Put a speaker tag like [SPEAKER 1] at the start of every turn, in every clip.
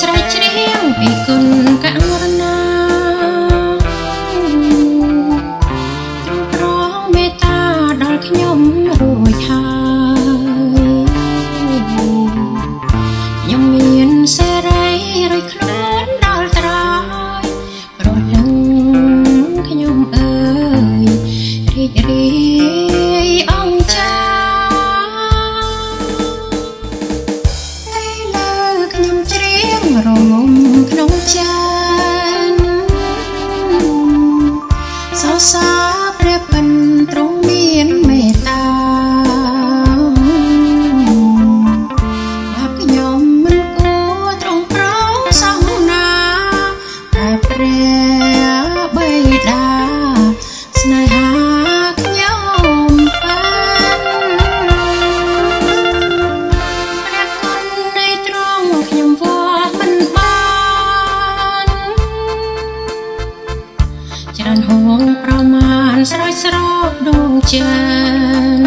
[SPEAKER 1] ស្រែកច្រៀងពីគុណករុណាទ្រង់ប្រងមេត្តាដល់ខ្ញុំរួចហើយខ្ញុំមានសេរីរួចខ្លួនដល់ត្រើយព្រោះដឹងខ្ញុំអើយរីករាយអង្គចារងំក្នុងចានសរសើរព្រះពិនទ្រង់មានមេត្តាបើខ្ញុំមិនគួរទ្រង់ប្រងសងណាតែព្រះបិតាស្នេហាខ្ញុំព្រះគុណនៃទ្រង់ខ្ញុំវល់ច្រើនហួងប្រមាណស្រោចស្រពដួងចិន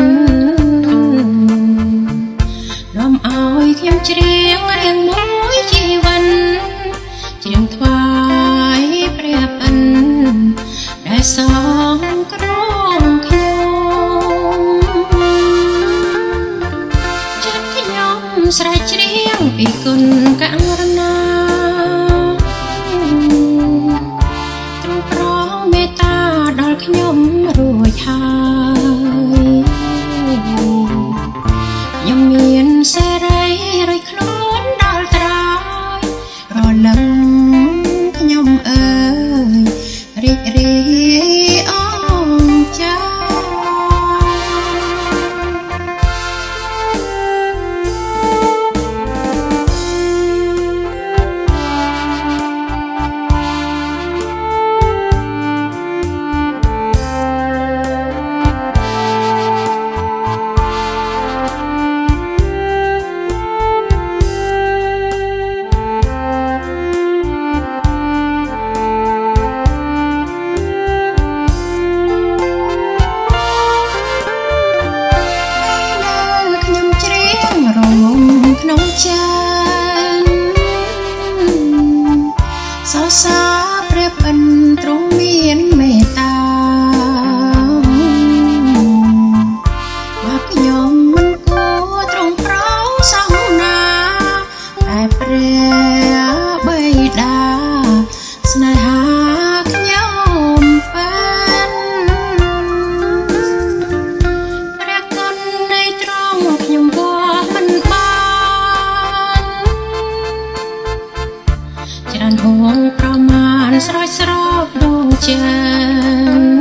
[SPEAKER 1] នាំឲ្យខ្ញុំច្រៀងរៀងមួយជីវិនច្រៀងថ្វាយព្រះពិនដែលសងគ្រងខ្ញុំចិត្តខ្ញុំស្រែកច្រៀងពីគុណករុណាខ្ញុំរួចហើយខ្ញុំមានសេរីរួចខ្លួនដល់ត្រើយរលឹងខ្ញុំអើយរីករាយអង្គចាក្នុងចានសរសើរព្រះពិនទ្រង់មានមេត្តាបើខ្ញុំមិនគួរទ្រង់ប្រងសងណាតែព្រះបិតាស្នេហាខ្ញុំពិនព្រះគុណនៃទ្រង់ខ្ញុំវល់មិនច្រើនហួងប្រមាណស្រោចស្រពដួងចិន